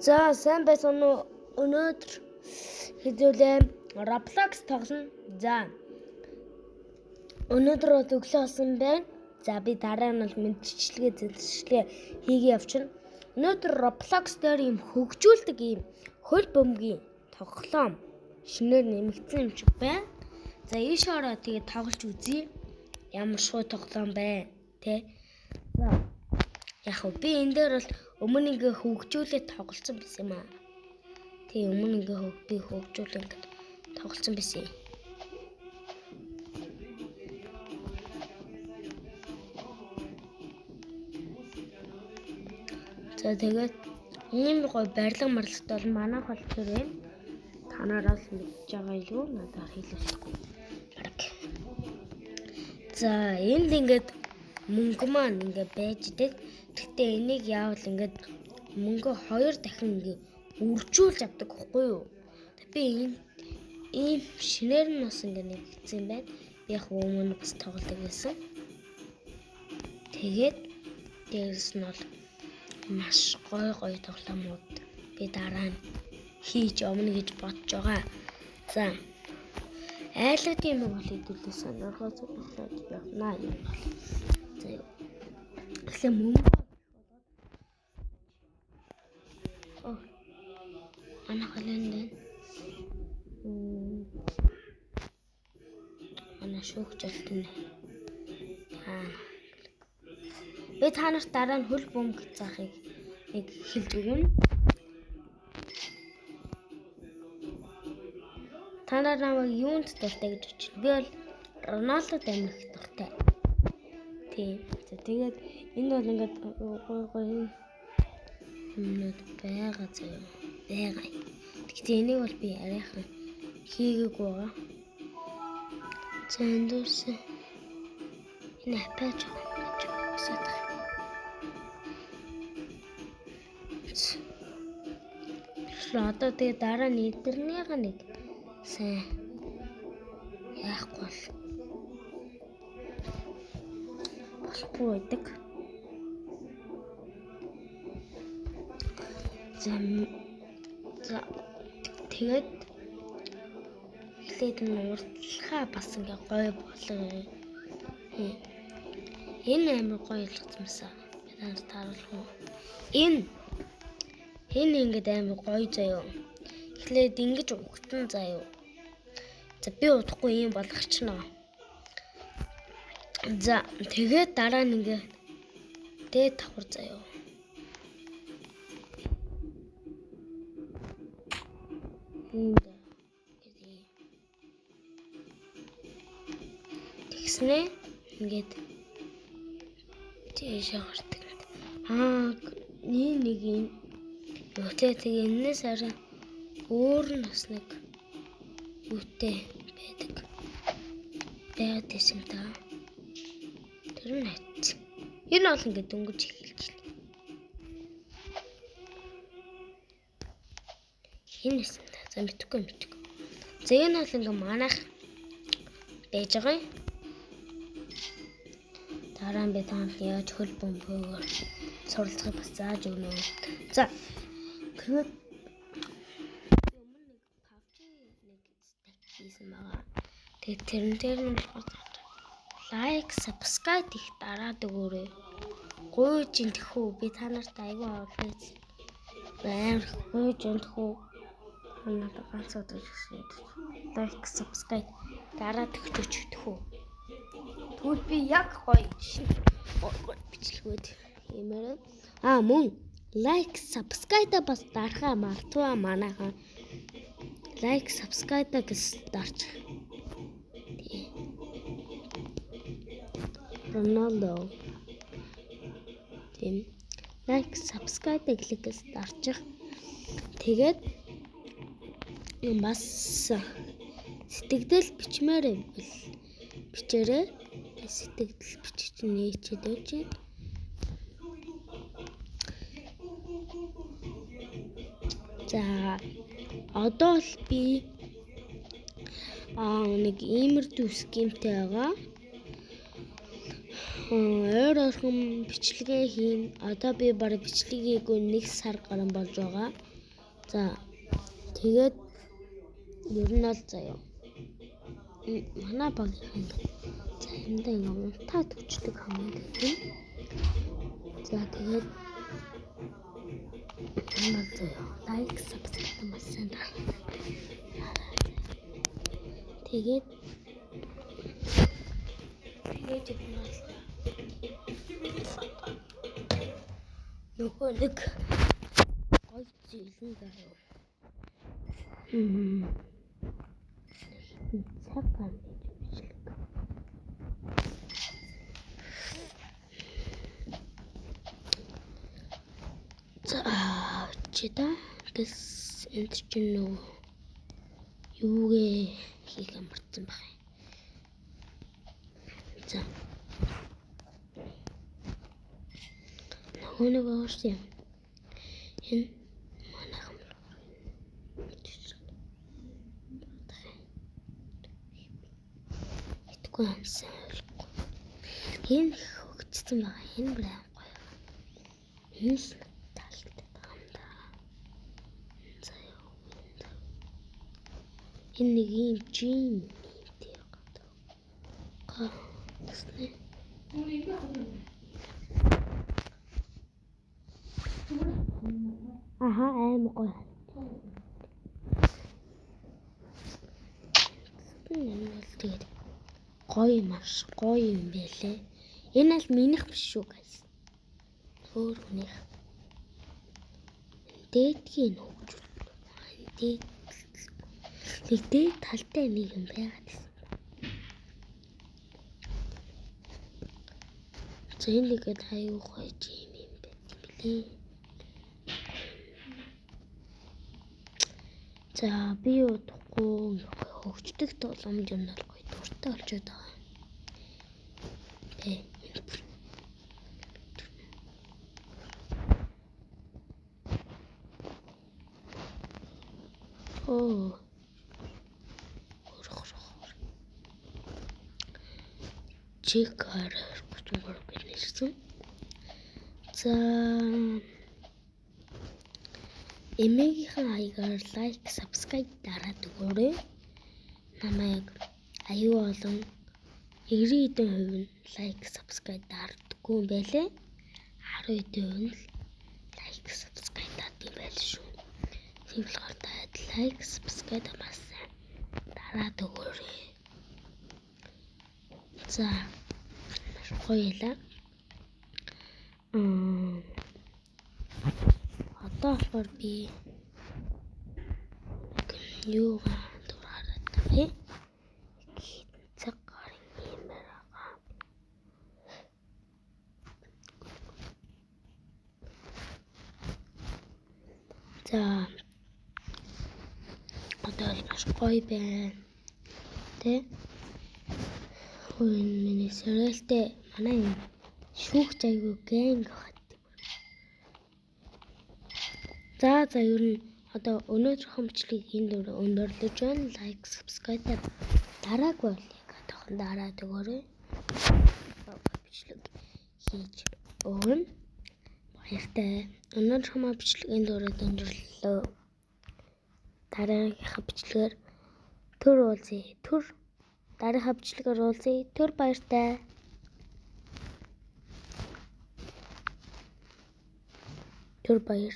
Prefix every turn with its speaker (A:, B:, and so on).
A: За сайн байсан уу? Өнөөдөр хэдүүлээ Roblox тоглоно. За өнөөдөр бол өглөө болсон байна. За би дараа нь бол мэдчилгээ зэлшилгээ хийгээ явчихна. Өнөөдөр Roblox дээр юм хөгжүүлдэг юм хөл бөмбөгийн тоглоом шинээр нэмэгдсэн юм шиг байна. За ийш ороо тэгээ тоглож үзье. Ямар шууд тоглоом байна те. За яг би энэ дээр бол өмнө ингээ хөгжүүлээд тоглолцсон байсан юм аа. Тэгээ өмнө ингээ би хөгжүүлээ ингээ тоглолцсон байсан. За тэгээд ийм гой барилга марлалтай бол манайх бол тэр юм. Та нараа л мэдж байгаа юу? Надад хэлээгүй. За энд ингээд мөнгө маань ингээ байж идэг. Гэхдээ энийг яавал ингээд мөнгө 2 дахин ингээ үржүүлж авдаг гэхгүй юу? Би ийм шинээр нь бас ингээ нэгдсэн юм байна. Би яг өмнө бас тоглодог байсан. Тэгээд дээрс нь бол маш гой тоглоомууд би дараа нь хийж өмнө гэж бодож байгаа. За айлгад юм бол хэдүүлээ сонирхоо зөвлөж явнаа юм бол. За эхлээ мөнгө ана халэнд ана шүүгч болтон. Би та нарт дараа нь хөл бөмбөг заахыг нэг хэлдэг юм. Та нар намайг юунд дуртай гэж бодчих. Би бол Роналдод амирх дуртай. Тийм. За тэгээд энэ бол ингээд гой юмнууд байгаа заяа. Байгаа. Гэхдээ энийг бол би арайхан хийгээгүй байгаа. За эндээс энэ апач усаад. Одоо тэгээ дараа нь эднэрнийга нэг сайн яахгүй болохгүй байдаг. За тэгээд эхлээд нь урдлахаа бас ингээ гоё болгоо. Энэ амар гоё болгоцмсаа. Би танаас тааруулах уу? Энэ ингээд амар гоё заяа. Эхлээд ингэж угтан заяа. За би удахгүй юм болгочихно. За тэгээд дараа нь ингээ дээд давхар заяа. Тэгснэ ингээд тийш гардаг. Нэг юм өтөө тэгээ энэс хараа өөр нь бас нэг үтэй байдаг. Байгаад байсан та. Тэр нь хайц. Энэ бол ингээд дөнгөж эхэлж байна. Энэ эсэ та за мэдхгүй. За энэ бол ингээд манайх байж байгаа юм. Дараа нь би таанд яаж хөл бөмбөгөөр суралцахыг бас зааж өгнө. За тэгээд өмнө нэг PUBG нэг стек хийсэн байгаа. Тэгээд тэрэн дээр нь лайк, subscribe их дараад өгөөрэй. Гуйж интэхүү би та нарт айгүй аваад байна. Гуйж интэхүү надад ганц удаа хийсэн. Лайк, subscribe дараад өгчөөхөө. Тэгвэл би яг гоё бичлэгүүд хиймээр. Мөн лайк, subscribe бас дарахаа мартваа манайхан. Лайк, subscribe гэж дарч. Ronaldo. Тийм. Лайк, subscribe гэхлээс дарчих. Тэгээд бас сэтгэгдэл бичмээр бичээрэй. Сэтгэгдэл бичиж нээчээд өгч. За одоо л би нэг иймэрдүү скемтэй байгаа. Өөр орхон бичлэгээ хийн. Одоо би бараг бичлэгээгүй 1 сар гарсан болж байгаа. За тэгээд ер нь бол заяа. Манай багийн за эндээ ингээ унтаад өчтөг хамгийн гэх юм. За тэгээд энэ заяа лайк subscribe маш сайн дараарай. Тэгээд нөгөө нэг гоё зүйлэн заяа. Цаг гам бичлэг. За чида гэс энэ чинь нөгөө юугээ хийх амарсан баг. За нөгөө нэг уурсан юм. Энэ манайхан итгэхгүй амсан ойлгохгүй. Энэ хөгжсөн байгаа. Энэ бүр гоё. Энэ талтай таамда. Заяа. Энэ нэг юм жим тийм гадаг. Тэсний. Аха аим гоё. Энэ бол тэгээд гоё маш гоё юм байлээ. Энэ аль минийх биш шүү guys. Өөр хүнийх. Дээдгийн хөгжүүл. Дээд талтай нэг юм байгаад байсан. За энэ нэгэд аюу гоё юм байт юм билээ. За би удахгүй хөгждөг тулгамж юм бол гоё дуртай болчиход байгаа. Тэ. Оо. Чекар бүтгэр гэнэсэн. За эмээгийнхэн хаягаар лайк, subscribe дараад өгөөрэй. Намайг аюу олон 90% нь лайк, subscribe дардаггүй юм байлээ. 10% нь лайк, subscribe даадаг юм байл шүү. Тийм болохоор та лайк, subscribe маш сайн дараад өгөөрэй. За гоё. Одоо болохоор би юугаа дураараад тавья. Цаг гарын юм байгаа. За одоо маш гоё байна. Тэ? Хөөе миний сэрэлтэй манай юм шүүх зайгүй гэнг хат. За ер нь одоо өнөөдрийнхөө бичлэгийг энд өндөрлөж байна. Лайк, subscribe дараагүй бол яг тохон дараад өгөөрэй. Бичлэг хийж өгнө. Баяртай. Өнөөдрийнхөө бичлэгийн дөрөв өндөрлөө. Дараагийнхаа бичлэгээр төр уулзъя. Дараагийнхаа бичлэгээр уулзъя. Төр баяртай. Төр баяр.